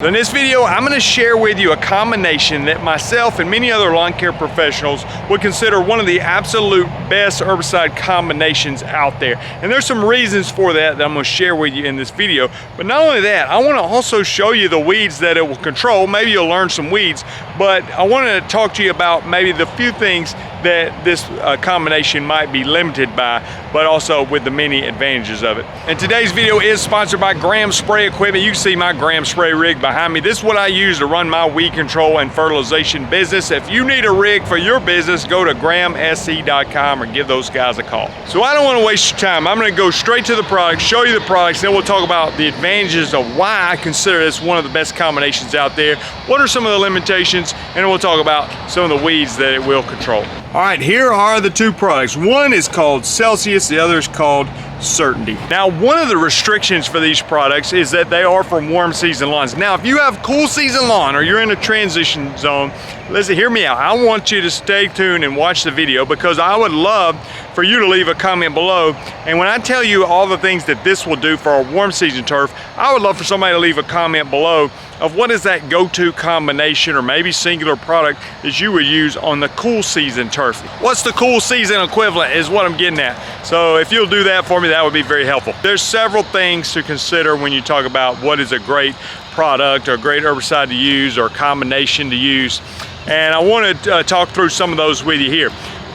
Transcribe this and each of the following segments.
In this video, I'm going to share with you a combination that myself and many other lawn care professionals would consider one of the absolute best herbicide combinations out there. And there's some reasons for that I'm going to share with you in this video. But not only that, I want to also show you the weeds that it will control. Maybe you'll learn some weeds, but I wanted to talk to you about maybe the few things that this combination might be limited by, but also with the many advantages of it. And today's video is sponsored by Graham Spray Equipment. You can see my Graham Spray rig behind me. This is what I use to run my weed control and fertilization business. If you need a rig for your business, go to grahamsc.com or give those guys a call. So I don't want to waste your time. I'm going to go straight to the product, show you the products, then we'll talk about the advantages of why I consider this one of the best combinations out there. What are some of the limitations? And we'll talk about some of the weeds that it will control. All right, here are the two products. One is called Celsius, the other is called Certainty. Now, one of the restrictions for these products is that they are for warm season lawns. Now, if you have cool season lawn or you're in a transition zone, listen, hear me out. I want you to stay tuned and watch the video because I would love for you to leave a comment below. And when I tell you all the things that this will do for our warm season turf, I would love for somebody to leave a comment below of what is that go-to combination or maybe singular product that you would use on the cool season turf. What's the cool season equivalent is what I'm getting at. So if you'll do that for me, that would be very helpful. There's several things to consider when you talk about what is a great product or a great herbicide to use or combination to use. And I want to talk through some of those with you here.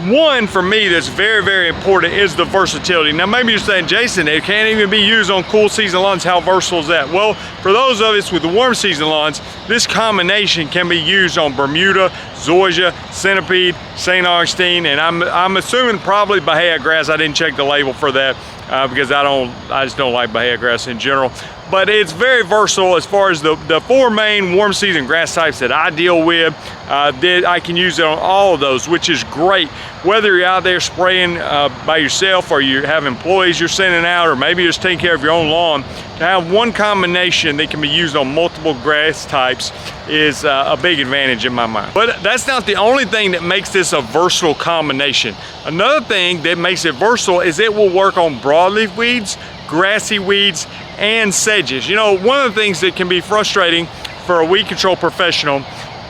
One for me that's very, very important is the versatility. Now maybe you're saying, Jason, it can't even be used on cool season lawns. How versatile is that? Well, for those of us with the warm season lawns, this combination can be used on bermuda, zoysia, centipede, St. Augustine, and I'm assuming probably Bahia grass. I didn't check the label for that because I just don't like Bahia grass in general. But it's very versatile as far as the four main warm season grass types that I deal with. I can use it on all of those, which is great. Whether you're out there spraying by yourself or you have employees you're sending out, or maybe you're just taking care of your own lawn, to have one combination that can be used on multiple grass types is a big advantage in my mind. But that's not the only thing that makes this a versatile combination. Another thing that makes it versatile is it will work on broadleaf weeds, grassy weeds, and sedges. You know, one of the things that can be frustrating for a weed control professional,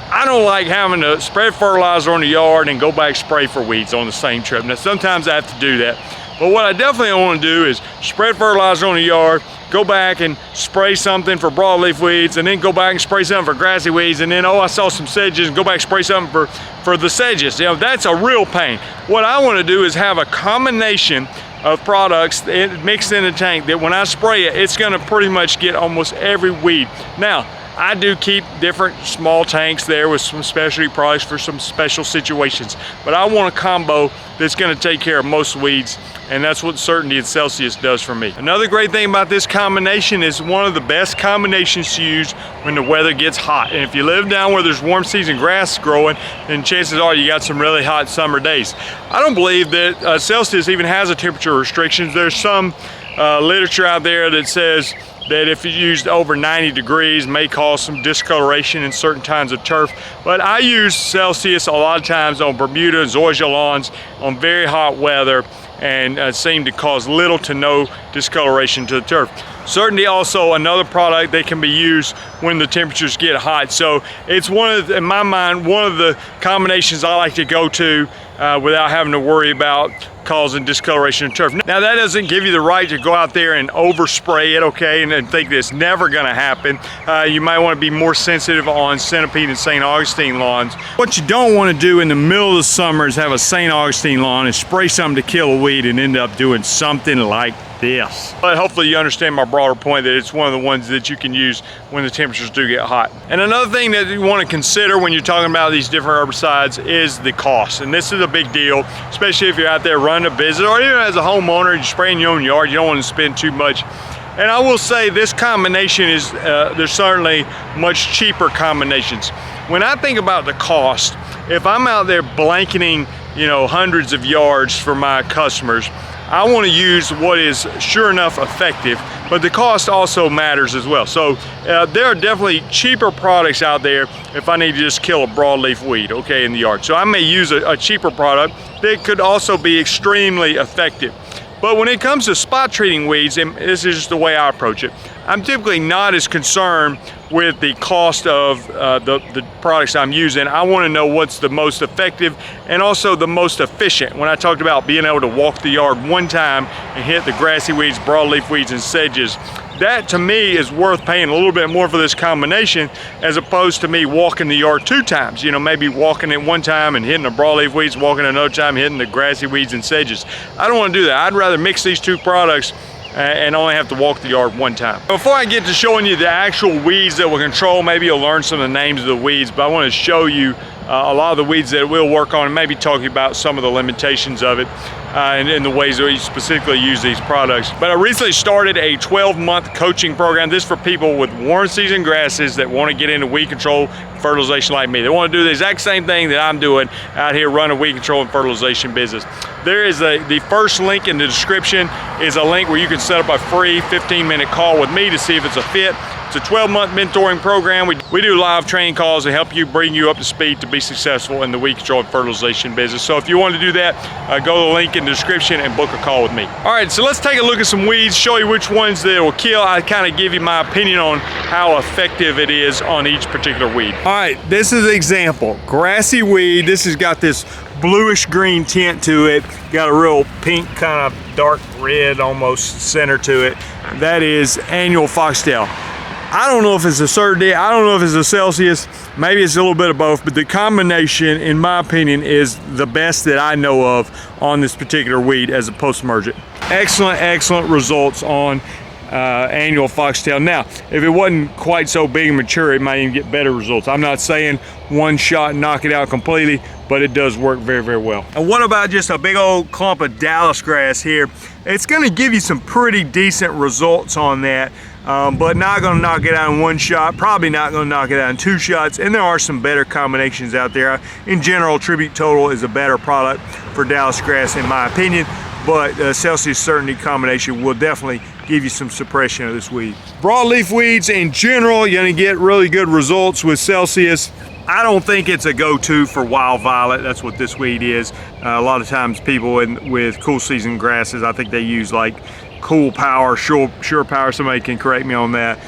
I don't like having to spread fertilizer on the yard and go back spray for weeds on the same trip. Now, sometimes I have to do that. But what I definitely want to do is spread fertilizer on the yard, go back and spray something for broadleaf weeds, and then go back and spray something for grassy weeds, and then, oh, I saw some sedges, and go back and spray something for the sedges. You know, that's a real pain. What I want to do is have a combination of products mixed in a tank that when I spray it, it's gonna pretty much get almost every weed. Now, I do keep different small tanks there with some specialty products for some special situations, but I want a combo that's gonna take care of most weeds, and that's what Certainty and Celsius does for me. Another great thing about this combination is one of the best combinations to use when the weather gets hot. And if you live down where there's warm season grass growing, then chances are you got some really hot summer days. I don't believe that Celsius even has a temperature restrictions. There's some literature out there that says that if you used over 90 degrees may cause some discoloration in certain kinds of turf. But I use Celsius a lot of times on Bermuda and zoysia lawns on very hot weather, and seem to cause little to no discoloration to the turf. Certainty also another product that can be used when the temperatures get hot. So it's in my mind, one of the combinations I like to go to without having to worry about causing discoloration in turf. Now that doesn't give you the right to go out there and overspray it, okay, and think that it's never gonna happen. You might wanna be more sensitive on centipede and St. Augustine lawns. What you don't wanna do in the middle of the summer is have a St. Augustine lawn and spray something to kill a weed and end up doing something like this. But hopefully you understand my broader point that it's one of the ones that you can use when the temperatures do get hot. And another thing that you want to consider when you're talking about these different herbicides is the cost. And this is a big deal, especially if you're out there running a business or even as a homeowner, you're spraying your own yard, you don't want to spend too much. And I will say this combination is, there's certainly much cheaper combinations. When I think about the cost, if I'm out there blanketing, you know, hundreds of yards for my customers, I want to use what is sure enough effective, but the cost also matters as well. So there are definitely cheaper products out there if I need to just kill a broadleaf weed, okay, in the yard. So I may use a cheaper product that could also be extremely effective. But when it comes to spot treating weeds, and this is just the way I approach it, I'm typically not as concerned with the cost of the products I'm using. I want to know what's the most effective and also the most efficient. When I talked about being able to walk the yard one time and hit the grassy weeds, broadleaf weeds, and sedges, that to me is worth paying a little bit more for this combination as opposed to me walking the yard 2 times. You know, maybe walking it 1 time and hitting the broadleaf weeds, walking another time hitting the grassy weeds and sedges. I don't want to do that. I'd rather mix these 2 products and only have to walk the yard 1 time. Before I get to showing you the actual weeds that will control, maybe you'll learn some of the names of the weeds, but I want to show you a lot of the weeds that we'll work on and maybe talking about some of the limitations of it and the ways that we specifically use these products. But I recently started a 12-month coaching program. This is for people with warm season grasses that want to get into weed control, fertilization like me. They want to do the exact same thing that I'm doing out here running a weed control and fertilization business. There is the first link in the description is a link where you can set up a free 15-minute call with me to see if it's a fit. It's a 12-month mentoring program. We do live training calls to help you, bring you up to speed to be successful in the weed control and fertilization business. So if you want to do that, go to the link in the description and book a call with me. All right, so let's take a look at some weeds, show you which ones that will kill. I kind of give you my opinion on how effective it is on each particular weed. All right, this is an example. Grassy weed. This has got this bluish green tint to it. Got a real pink, kind of dark red almost center to it. That is annual foxtail. I don't know if it's a certainty, I don't know if it's a Celsius, maybe it's a little bit of both, but the combination, in my opinion, is the best that I know of on this particular weed as a post-emergent. Excellent, excellent results on annual foxtail. Now, if it wasn't quite so big and mature, it might even get better results. I'm not saying one shot knock it out completely, but it does work very, very well. And what about just a big old clump of Dallas grass here? It's gonna give you some pretty decent results on that. But not gonna knock it out in 1 shot, probably not gonna knock it out in 2 shots, and there are some better combinations out there. In general, Tribute Total is a better product for Dallas grass in my opinion, but Celsius Certainty combination will definitely give you some suppression of this weed. Broadleaf weeds in general, you're gonna get really good results with Celsius. I don't think it's a go-to for wild violet. That's what this weed is. A lot of times people with cool season grasses, I think they use like Cool Power, Sure Power, somebody can correct me on that.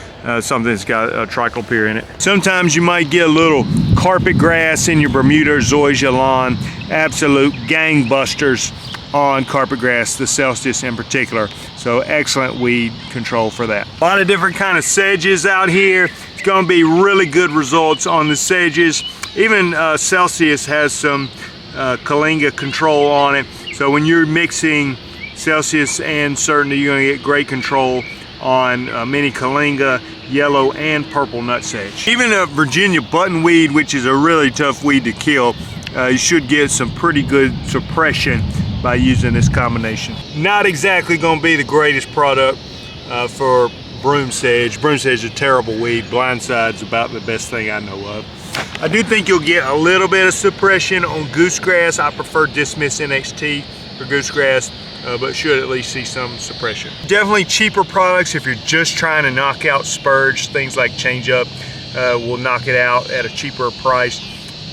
Something that's got a triclopyr in it. Sometimes you might get a little carpet grass in your Bermuda zoysia lawn. Absolute gangbusters on carpet grass, the Celsius in particular. So excellent weed control for that. A lot of different kind of sedges out here. It's gonna be really good results on the sedges. Even Celsius has some Kalinga control on it. So when you're mixing Celsius and Certainty, you're gonna get great control on mini Kalinga, yellow and purple nutsedge. Even a Virginia buttonweed, which is a really tough weed to kill, you should get some pretty good suppression by using this combination. Not exactly gonna be the greatest product for broom sedge. Broom sedge is a terrible weed. Blindside's about the best thing I know of. I do think you'll get a little bit of suppression on goosegrass. I prefer Dismiss NXT for goosegrass, but should at least see some suppression. Definitely cheaper products if you're just trying to knock out spurge. Things like Change Up will knock it out at a cheaper price,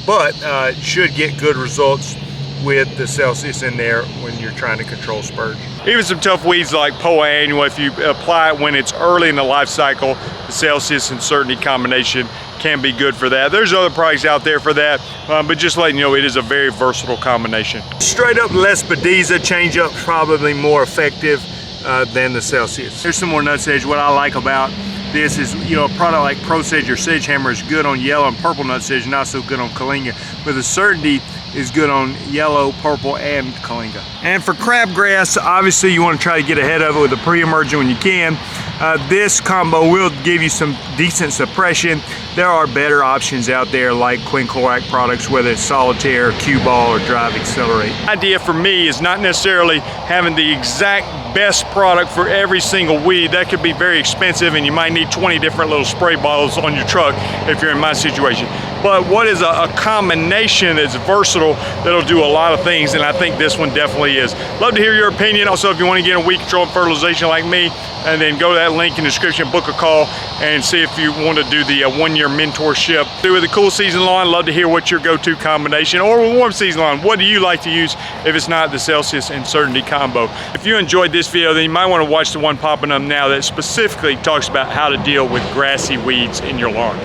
but should get good results with the Celsius in there when you're trying to control spurge. Even some tough weeds like Poa Annual, if you apply it when it's early in the life cycle, the Celsius and Certainty combination can be good for that. There's other products out there for that, but just letting you know, it is a very versatile combination. Straight up Lespedeza Change Up probably more effective than the Celsius. Here's some more nutsedge. What I like about this is, you know, a product like Pro Sedge or Sedge Hammer is good on yellow and purple nutsedge, not so good on Kalinga. But the Certainty is good on yellow, purple, and Kalinga. And for crabgrass, obviously you want to try to get ahead of it with a pre-emergent when you can. This combo will give you some decent suppression. There are better options out there like quinclorac products, whether it's Solitaire, Q-Ball, or Drive Accelerate. The idea for me is not necessarily having the exact best product for every single weed. That could be very expensive and you might need 20 different little spray bottles on your truck if you're in my situation. But what is a combination that's versatile that'll do a lot of things, and I think this one definitely is. Love to hear your opinion. Also, if you want to get a weed control and fertilization like me, and then go to that link in the description, book a call, and see if you want to do the one-year mentorship. With a cool season lawn, love to hear what your go-to combination, or a warm season lawn, what do you like to use if it's not the Celsius and Certainty combo? If you enjoyed this this video, then you might want to watch the one popping up now that specifically talks about how to deal with grassy weeds in your lawn.